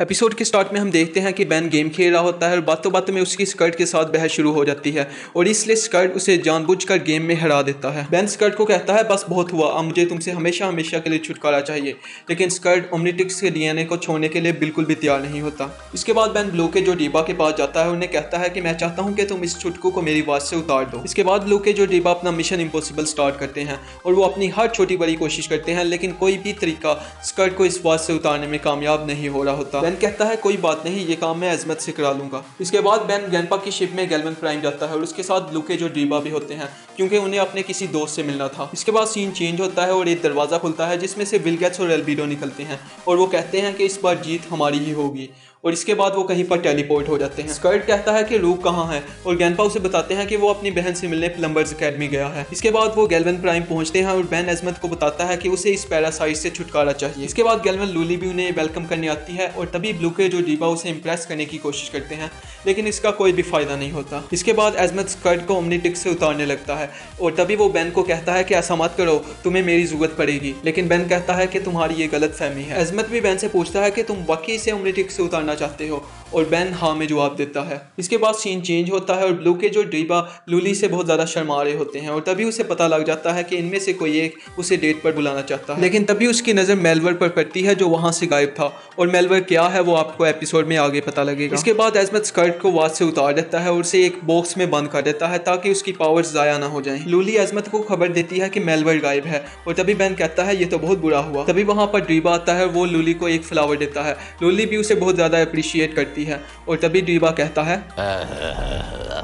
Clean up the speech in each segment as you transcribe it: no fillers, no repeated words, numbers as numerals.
Episode के start में हम देखते हैं कि बैन गेम खेल रहा होता है और बातों बातों में उसकी स्कर्ट के साथ बहस शुरू हो जाती है और इसलिए स्कर्ट उसे जानबूझकर गेम में हरा देता है। बैन स्कर्ट को कहता है बस बहुत हुआ, अब मुझे तुमसे हमेशा हमेशा के लिए छुटकारा चाहिए, लेकिन स्कर्ट ओमनीट्रिक्स के डीएनए को छोड़ने के लिए बिल्कुल भी तैयार नहीं होता। इसके बाद बैन ब्लू के जो डिब्बा के पास जाता है, उन्हें कहता है कि मैं चाहता हूँ कि तुम इस छुटकू को मेरी आवाज से उतार दो। इसके बाद ब्लू के जो डिब्बा अपना मिशन इम्पॉसिबल स्टार्ट करते हैं और वो अपनी हर छोटी बड़ी कोशिश करते हैं, लेकिन कोई भी तरीका स्कर्ट को इस आवाज से उतारने में कामयाब नहीं हो रहा होता। बैन कहता है कोई बात नहीं, ये काम मैं अजमत से करा लूंगा। इसके बाद बैन ग्रैंडपा की शिप में गैल्वन प्राइम जाता है और उसके साथ ब्लू के जो डिब्बा भी होते हैं, क्योंकि उन्हें अपने किसी दोस्त से मिलना था। इसके बाद सीन चेंज होता है और एक दरवाजा खुलता है जिसमें से विल गेट्स और एल्बिडो निकलते हैं और वो कहते हैं कि इस बार जीत हमारी ही होगी, और इसके बाद वो कहीं पर टेलीपोर्ट हो जाते हैं। स्कर्ट कहता है कि रूक कहाँ है और ग्रैंडपा उसे बताते हैं कि वो अपनी बहन से मिलने प्लम्बर्स अकेडमी गया है। इसके बाद वो गैल्वन प्राइम पहुंचते हैं और बैन अजमत को बताता है कि उसे इस पैरासाइट से छुटकारा चाहिए। इसके बाद गैल्वन लूली भी उन्हें वेलकम करने आती है और तभी ब्लू के जो डिब्बा उसे इंप्रेस करने की कोशिश करते हैं, लेकिन इसका कोई भी फायदा नहीं होता। इसके बाद अजमत स्कर्ट को ओमनीट्रिक्स से उतारने लगता है और तभी वो बैन को कहता है कि ऐसा मत करो, तुम्हें मेरी जरूरत पड़ेगी, लेकिन बैन कहता है कि तुम्हारी ये गलत फहमी है। अजमत भी बैन से पूछता है कि तुम वाकई से ओमनीट्रिक्स से उतारना चाहते हो, और बैन हाँ में जवाब देता है। इसके बाद सीन चेंज होता है और ब्लू के जो डिब्बा लूली से बहुत ज़्यादा शर्मा रहे होते हैं और तभी उसे पता लग जाता है कि इनमें से कोई एक उसे डेट पर बुलाना चाहता है, लेकिन तभी उसकी नज़र मेलवर पर पड़ती है जो वहाँ से गायब था, और मेलवर क्या है वो आपको एपिसोड में आगे पता लगेगा। इसके बाद अजमत स्कर्ट को वाद से उतार देता है और उसे एक बॉक्स में बंद कर देता है ताकि उसकी पावर्स ज़ाया ना हो जाएं। लूली अजमत को खबर देती है कि मेलवर गायब है और तभी बैन कहता है ये तो बहुत बुरा हुआ। तभी वहाँ पर ड्रीबा आता है और वो लूली को एक फ्लावर देता है। लूली भी उसे बहुत ज़्यादा अप्रिशिएट करती है और तभी ड्रीबा कहता है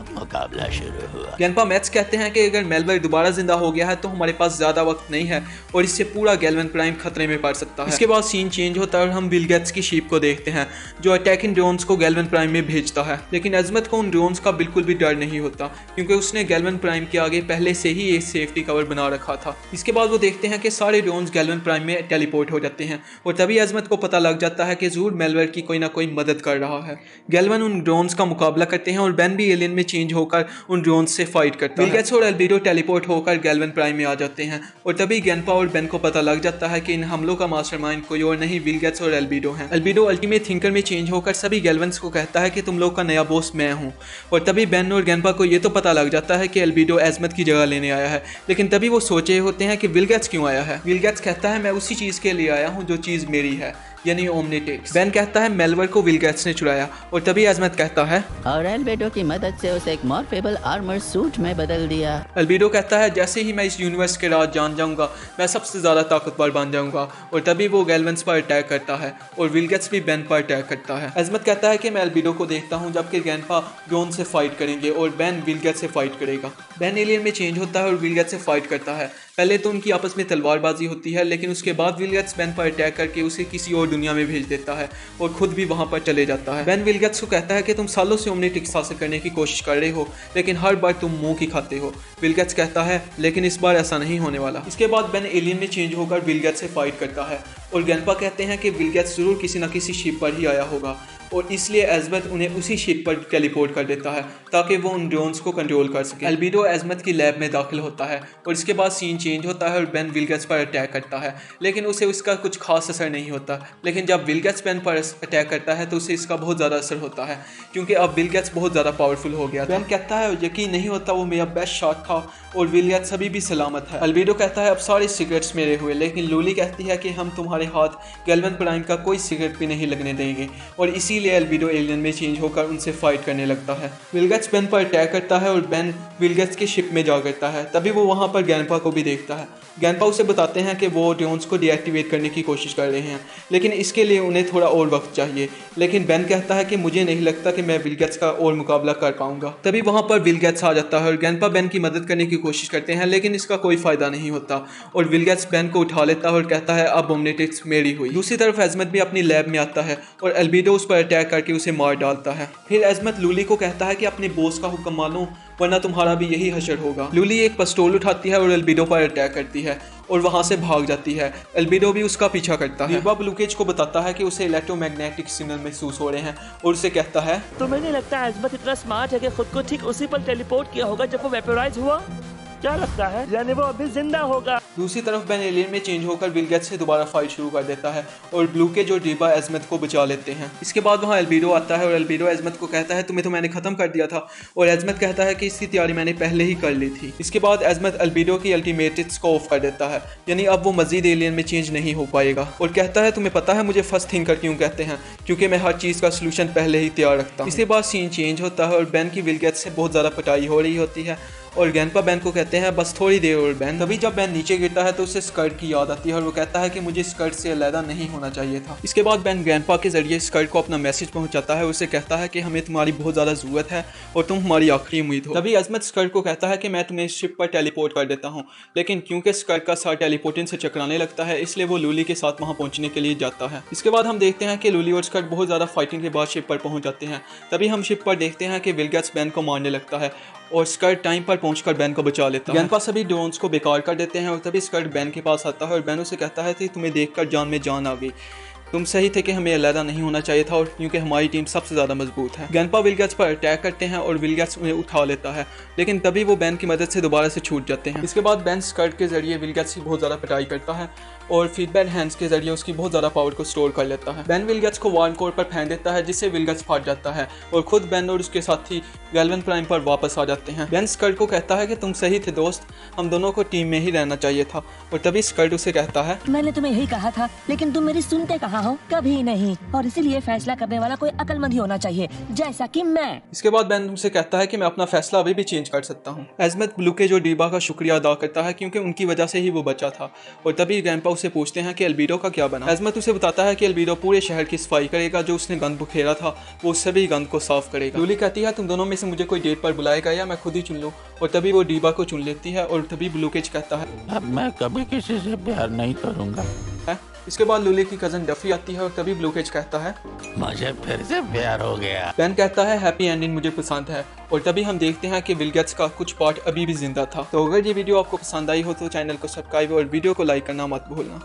मुकाबला शुरू हुआ। ग्रैंडपा मैथ्स कहते हैं कि अगर मेलवर दोबारा जिंदा हो गया है तो हमारे पास ज़्यादा वक्त नहीं है और इससे पूरा गैल्वन प्राइम खतरे में पड़ सकता है। इसके बाद सीन चेंज होता है और हम विल गेट्स की शिप को देखते हैं जो अटैकिंग ड्रोन्स को गैल्वन प्राइम में भेजता है, लेकिन अजमत को उन ड्रोन्स का बिल्कुल भी डर नहीं होता क्योंकि उसने गैल्वन प्राइम के आगे पहले से ही एक सेफ्टी कवर बना रखा था। इसके बाद वो देखते हैं कि सारे ड्रोन्स गैल्वन प्राइम में टेलीपोर्ट हो जाते हैं और तभी अजमत को पता लग जाता है कि जरूर मेलवर की कोई ना कोई मदद कर रहा है। गैल्वन उन ड्रोन्स का मुकाबला करते हैं और बैन भी एलियन में चेंज होकर उन ड्रोन्स से फाइट करता है। विल गेट्स और एल्बिडो टेलीपोर्ट होकर गैल्वन प्राइम में आ जाते हैं और तभी ग्रैंडपा और बैन को पता लग जाता है कि इन हमलों का मास्टरमाइंड कोई और नहीं विल गेट्स और एल्बिडो हैं। एल्बिडो अल्टीमेट थिंकर में चेंज होकर सभी गैल्वन्स को कहता है कि तुम लोग का नया बॉस मैं हूँ, और तभी बैन और ग्रैंडपा को ये तो पता लग जाता है कि एल्बिडो अजमत की जगह लेने आया है, लेकिन तभी वो सोचे होते हैं कि विल गेट्स क्यों आया है। विल गेट्स कहता है मैं उसी चीज़ के लिए आया हूँ जो चीज़ मेरी है, यानी ओमनीट्रिक्स। बैन कहता है मेलवर को विल गेट्स ने चुराया और तभी अजमत कहता है और एल्बिडो की मदद से उसे एक मॉर्फेबल आर्मर सूट में बदल दिया। एल्बिडो कहता है जैसे ही मैं इस यूनिवर्स के राज जान जाऊंगा मैं सबसे ज़्यादा ताकतवर बन जाऊंगा, और तभी वो गैल्वन्स पर अटैक करता है और विल गेट्स भी बैन पर अटैक करता है। अजमत कहता है कि मैं एल्बिडो को देखता हूँ जबकि ग्रैंडपा ड्रोन से फाइट करेंगे और बैन विल गेट्स से फाइट करेगा। बैन एलियन में चेंज होता है और विल गेट्स से फाइट करता है। पहले तो उनकी आपस में तलवारबाजी होती है, लेकिन उसके बाद विल गेट्स बैन पर अटैक करके उसे किसी और दुनिया में भेज देता है और खुद भी वहां पर चले जाता है। बैन विल गेट्स को कहता है कि तुम सालों से ओमनीट्रिक्स हासिल करने की कोशिश कर रहे हो, लेकिन हर बार तुम मुंह की खाते हो। विल गेट्स कहता है लेकिन इस बार ऐसा नहीं होने वाला। इसके बाद बैन एलियन में चेंज होकर विल गेट्स से फाइट करता है और ग्रैंडपा कहते हैं कि विल गेट्स जरूर किसी न किसी शिप पर ही आया होगा और इसलिए अजमत उन्हें उसी शिप पर टेलीपोर्ट कर देता है ताकि वो उन ड्रोन्स को कंट्रोल कर सके। एल्बिडो अजमत की लैब में दाखिल होता है और इसके बाद सीन चेंज होता है और बैन विल गेट्स पर अटैक करता है, लेकिन उसे उसका कुछ खास असर नहीं होता। लेकिन जब विल गेट्स बैन पर अटैक करता है तो उसे इसका बहुत ज़्यादा असर होता है क्योंकि अब विल गेट्स बहुत ज़्यादा पावरफुल हो गया। बैन कहता है यकीन नहीं होता वो मेरा बेस्ट शॉट था और विल गेट्स अभी भी सलामत है। एल्बिडो कहता है अब सारे सिगरेट्स मेरे हुए, लेकिन लूली कहती है कि हम तुम्हारे हाथ गैल्वन प्राइम का कोई सिगरेट भी नहीं लगने देंगे, और इसीलिए एल्बिडो एलियन में चेंज होकर उनसे फाइट करने लगता है। विल गेट्स बैन पर अटैक करता है और बैन विल गेट्स के शिप में जा करता है। तभी वो वहाँ पर ग्रैंडपा को भी देखता है। ग्रैंडपा उसे बताते हैं कि वो ड्रोन्स को डीएक्टिवेट करने की कोशिश कर रहे हैं, लेकिन इसके लिए उन्हें थोड़ा और वक्त चाहिए, लेकिन बैन कहता है कि मुझे नहीं लगता कि मैं विल गेट्स का और मुकाबला कर पाऊंगा। तभी वहाँ पर विल गेट्स आ जाता है और ग्रैंडपा बैन की मदद करने की कोशिश करते हैं, लेकिन इसका कोई फायदा नहीं होता और विल गेट्स बैन को उठा लेता है और कहता है अब ओमनीट्रिक्स मेरी हुई। दूसरी तरफ अजमत भी अपनी लैब में आता है और एल्बिडो उस पर अटैक करके उसे मार डालता है। फिर अजमत लूली को कहता है कि अपने बॉस का हुक्म मानो वरना तुम्हारा भी यही हशर होगा। लूली एक पिस्तौल उठाती है और एल्बिडो पर अटैक करती है और वहां से भाग जाती है। एल्बिडो भी उसका पीछा करता है। ड्रीबा ब्लूकेज को बताता है कि उसे इलेक्ट्रोमैग्नेटिक सिग्नल महसूस हो रहे हैं और उसे कहता है तुम्हें नहीं लगता अजमत इतना स्मार्ट है कि खुद को ठीक उसी पर टेलीपोर्ट किया होगा जब वो वेपोराइज हुआ? क्या लगता है यानी वो अभी जिंदा होगा? दूसरी तरफ बेन एलियन में चेंज होकर विल गेट्स से दोबारा फाइट शुरू कर देता है और ब्लू के जो डीबा एजमत को बचा लेते हैं। इसके बाद वहाँ एल्बीडो आता है और एल्बीडो एजमत को कहता है तुम्हें तो मैंने खत्म कर दिया था, और एजमत कहता है कि इसकी तैयारी मैंने पहले ही कर ली थी। इसके बाद एजमत एल्बीडो की अल्टीमेट्स को ऑफ कर देता है, यानी अब वो मजीद एलियन में चेंज नहीं हो पाएगा, और कहता है तुम्हें पता है मुझे फर्स्ट थिंकर क्यों कहते हैं, क्योंकि मैं हर चीज़ का सोल्यूशन पहले ही तैयार रखता हूँ। इसके बाद सीन चेंज होता है और बेन की विल गेट्स से बहुत ज़्यादा पिटाई हो रही होती है और ग्रैंडपा बेन को कहते हैं बस थोड़ी देर और बेन। तभी जब बेन नीचे गिरता है तो उसे स्कर्ट की याद आती है और वो कहता है कि मुझे स्कर्ट से अलहदा नहीं होना चाहिए था। इसके बाद बेन ग्रैंडपा के जरिए स्कर्ट को अपना मैसेज पहुंचाता है, उसे कहता है कि हमें तुम्हारी बहुत ज़्यादा ज़रूरत है और तुम हमारी आखिरी उम्मीद हो। तभी अजमत स्कर्ट को कहता है कि मैं तुम्हें शिप पर टेलीपोर्ट कर देता हूँ, लेकिन क्योंकि स्कर्ट का साथ टेलीपोर्टिंग से चकराने लगता है इसलिए वो लूली के साथ वहाँ पहुँचने के लिए जाता है। इसके बाद हम देखते हैं कि लूली और स्कर्ट बहुत ज़्यादा फाइटिंग के बाद शिप पर पहुँच जाते हैं। तभी हम शिप पर देखते हैं कि विल गेट्स बेन को मारने लगता है और स्कर्ट टाइम पर पहुंचकर बेन को बचा लेता है। ग्रैंडपा सभी ड्रोन्स को बेकार कर देते हैं और तभी स्कर्ट बेन के पास आता है और बेन उसे कहता है कि तुम्हें देखकर जान में जान आ गई, तुम सही थे कि हमें अलहदा नहीं होना चाहिए था, और क्योंकि हमारी टीम सबसे ज़्यादा मजबूत है। ग्रैंडपा विल गेट्स पर अटैक करते हैं और विल गेट्स उन्हें उठा लेता है, लेकिन तभी वो बेन की मदद से दोबारा से छूट जाते हैं। इसके बाद बेन स्कर्ट के जरिए विल गेट्स की बहुत ज़्यादा पिटाई करता है और फीडबैक हैंड्स के जरिए उसकी बहुत ज़्यादा पावर को स्टोर कर लेता है। बेन विल गेट्स को वार्न कोर पर फेंक देता है जिससे विल गेट्स फाट जाता है और खुद बेन और उसके साथी गैल्वन प्राइम पर वापस आ जाते हैं। बेन स्कर्ट को कहता है कि तुम सही थे दोस्त, हम दोनों को टीम में ही रहना चाहिए था, और तभी स्कर्ट उसे कहता है मैंने तुम्हें यही कहा था, लेकिन तुम मेरी सुनते कहाँ हो? कभी नहीं। और इसीलिए फैसला करने वाला कोई अक्लमंद ही होना चाहिए, जैसा कि मैं। इसके बाद बेन उसे कहता है कि मैं अपना फैसला अभी भी चेंज कर सकता हूँ। एजमत ब्लू के जो डीबा का शुक्रिया अदा करता है क्योंकि उनकी वजह से ही वो बचा था, और तभी ग्रैंडपा उसे पूछते हैं कि एल्बीडो का क्या बना। एजमत उसे बताता है कि एल्बीडो पूरे शहर की सफाई करेगा, जो उसने गंद बुखेरा था वो सभी गंद को साफ करेगा। लूली कहती है तुम दोनों में से मुझे कोई डेट पर बुलाएगा या मैं खुद ही चुन लूँ, और तभी वो डीबा को चुन लेती है और तभी ब्लू केज कहता है अब मैं कभी किसी से प्यार नहीं करूँगा। इसके बाद लूली की कजन डफी आती है और तभी ब्लू केज कहता है मुझे फिर से प्यार हो गया। बेन कहता है हैप्पी एंडिंग मुझे पसंद है, और तभी हम देखते हैं कि विल गेट्स का कुछ पार्ट अभी भी जिंदा था। तो अगर ये वीडियो आपको पसंद आई हो तो चैनल को सब्सक्राइब और वीडियो को लाइक करना मत भूलना।